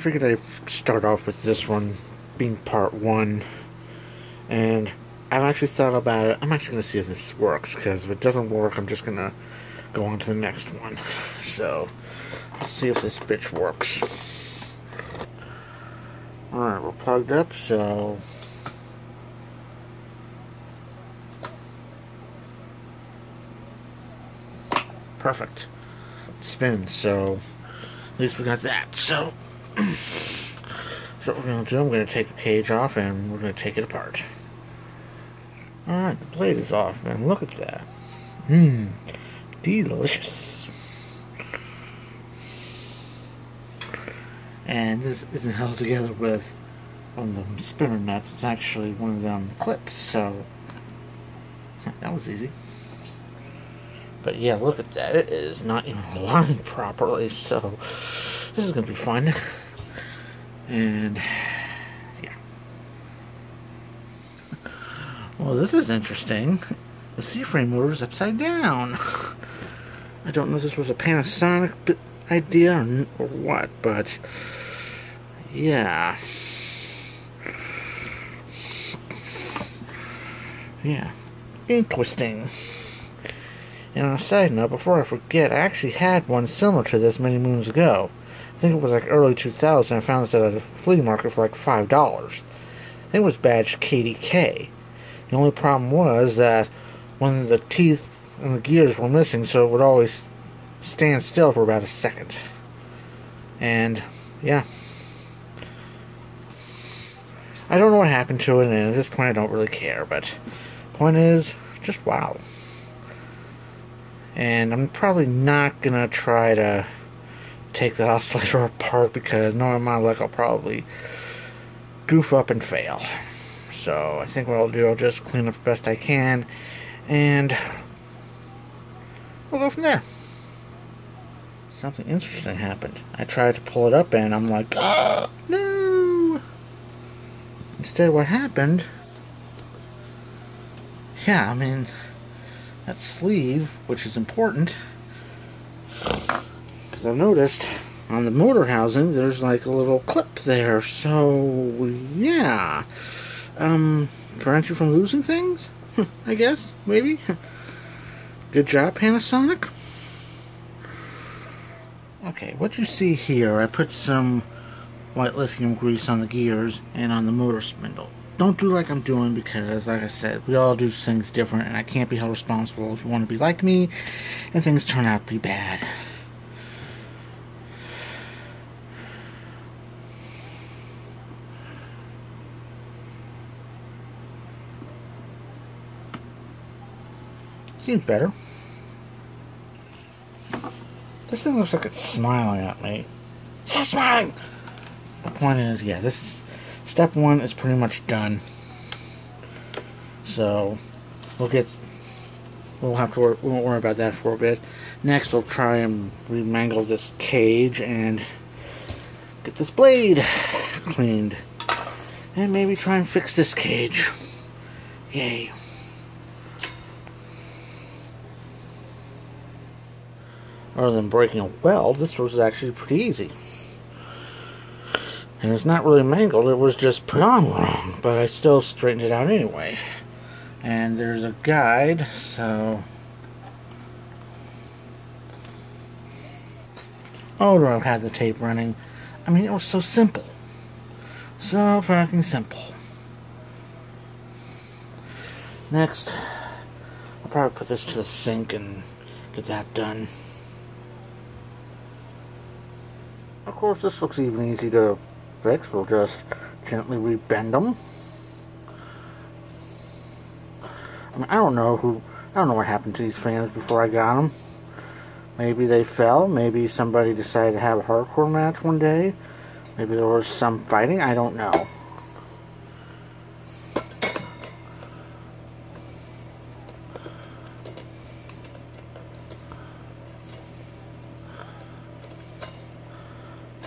figured I'd start off with this one being part 1, and I've actually thought about it. I'm actually going to see if this works, because if it doesn't work, I'm just going to go on to the next one. So, let's see if this bitch works. Alright, we're plugged up, so... Perfect. It spins, so at least we got that. So, what we're going to do, I'm going to take the cage off and we're going to take it apart. Alright, the blade is off, and look at that. Delicious. And this isn't held together with one of the spinner nuts, it's actually one of them clips, so that was easy. But yeah, look at that. It is not even aligned properly, so this is going to be fun. And yeah. Well, this is interesting. The C-frame motor is upside down. I don't know if this was a Panasonic idea or what, but yeah. Yeah. Interesting. And on a side note, before I forget, I actually had one similar to this many moons ago. I think it was like early 2000. I found this at a flea market for like $5. I think it was badged KDK. The only problem was that when the teeth and the gears were missing, so it would always stand still for about a second. And, yeah. I don't know what happened to it, and at this point I don't really care, but point is, just wow. And I'm probably not going to try to take the oscillator apart, because knowing my luck, I'll probably goof up and fail. So I think what I'll do, I'll just clean up the best I can, and we'll go from there. Something interesting happened. I tried to pull it up, and I'm like, oh, no! Instead, what happened... Yeah, I mean... that sleeve, which is important, because I've noticed on the motor housing there's like a little clip there, so yeah, prevent you from losing things, I guess, maybe. Good job, Panasonic. Okay, what you see here, I put some white lithium grease on the gears and on the motor spindle. Don't do like I'm doing, because, like I said, we all do things different, and I can't be held responsible if you want to be like me and things turn out to be bad. Seems better. This thing looks like it's smiling at me. Stop smiling! The point is, yeah, this is... Step 1 is pretty much done. So we won't worry about that for a bit. Next, we'll try and remangle this cage and get this blade cleaned. And maybe try and fix this cage. Yay. Other than breaking a weld, this was actually pretty easy. And it's not really mangled, it was just put on wrong, but I still straightened it out anyway. And there's a guide, so... Oh, do I have the tape running? I mean, it was so simple. So fucking simple. Next, I'll probably put this to the sink and get that done. Of course, this looks even easy to fix. We'll just gently rebend them. I mean, I don't know what happened to these fans before I got them. Maybe they fell. Maybe somebody decided to have a hardcore match one day. Maybe there was some fighting. I don't know.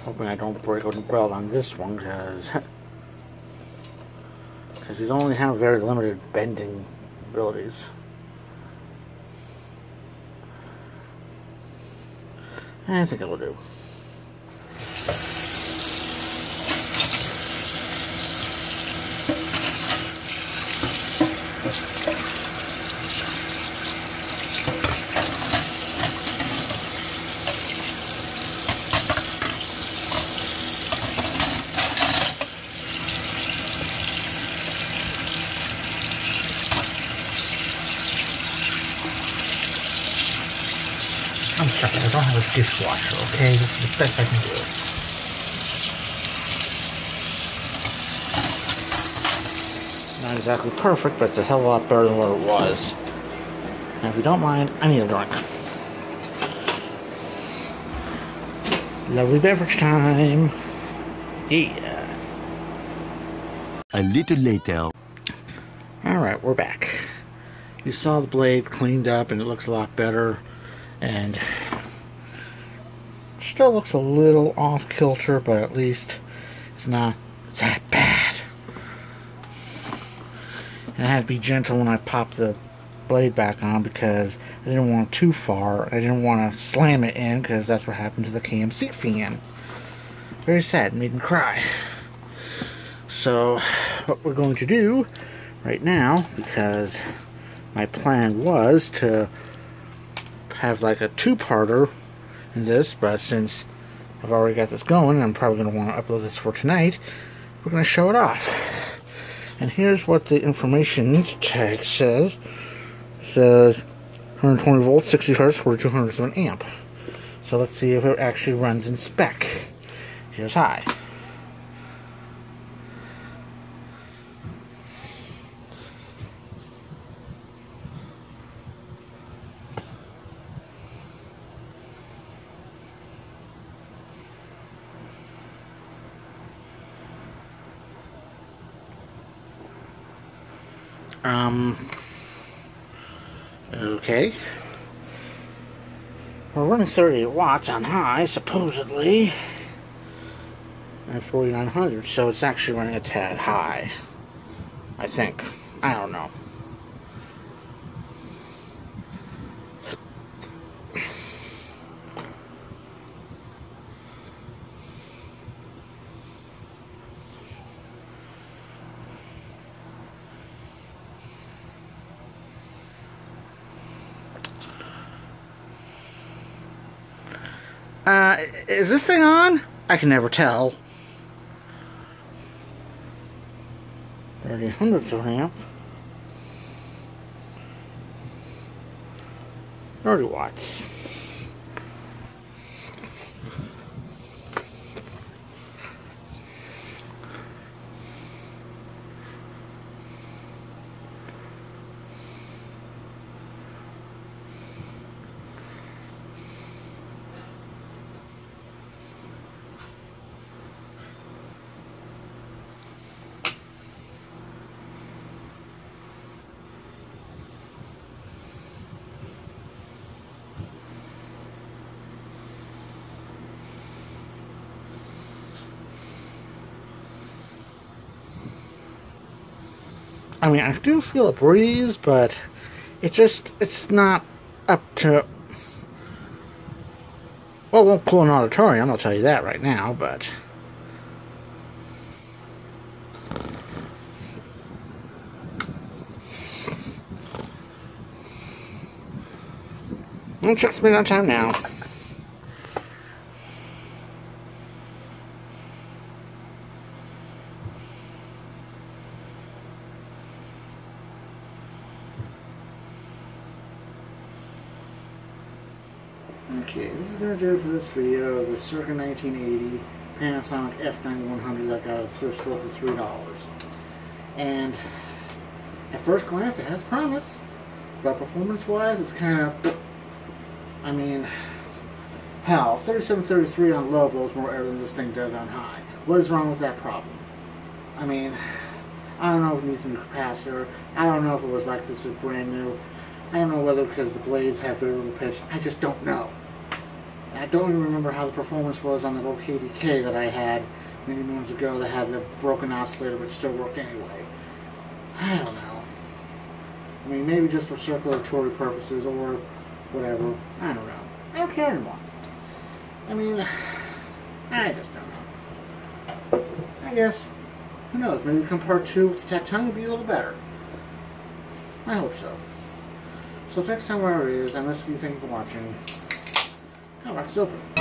Hoping I don't break a weld on this one, because these only have very limited bending abilities. I think it will do. I'm sorry, I don't have a dishwasher, okay? This is the best I can do. Not exactly perfect, but it's a hell of a lot better than what it was. Now, if you don't mind, I need a drink. Lovely beverage time. Yeah. A little later. Alright, we're back. You saw the blade cleaned up and it looks a lot better. And still looks a little off kilter, but at least it's not that bad. And I had to be gentle when I popped the blade back on because I didn't want it too far. I didn't want to slam it in because that's what happened to the KMC fan. Very sad, made me cry. So what we're going to do right now, because my plan was to have like a two-parter in this, but since I've already got this going, I'm probably going to want to upload this for tonight, we're going to show it off. And here's what the information tag says. It says 120 volts, 60 hertz, 4200 of an amp. So let's see if it actually runs in spec. Here's high. Okay. We're running 38 watts on high, supposedly. And 4900, so it's actually running a tad high. I think. I don't know. Is this thing on? I can never tell. 3800 of an amp. 30 watts. I mean, I do feel a breeze, but it's not up to... Well, it won't cool an auditorium, I'll tell you that right now, but... I'll check speed on time now. Okay, this is going to do it for this video of the circa 1980 Panasonic F-9100 that got a thrift store for $3. And at first glance it has promise, but performance-wise it's kind of, I mean, hell, 3733 on low blows more air than this thing does on high. What is wrong with that problem? I mean, I don't know if it needs a new capacitor. I don't know if it was like this was brand new. I don't know whether because the blades have very little pitch. I just don't know. I don't even remember how the performance was on the old KDK that I had many moons ago that had the broken oscillator but still worked anyway. I don't know. I mean, maybe just for circulatory purposes or whatever. I don't know. I don't care anymore. I mean, I just don't know. I guess, who knows, maybe come part 2 with the Tatung will be a little better. I hope so. So next time, wherever it is, I'm Eskie. Thank you for watching. Rock's open.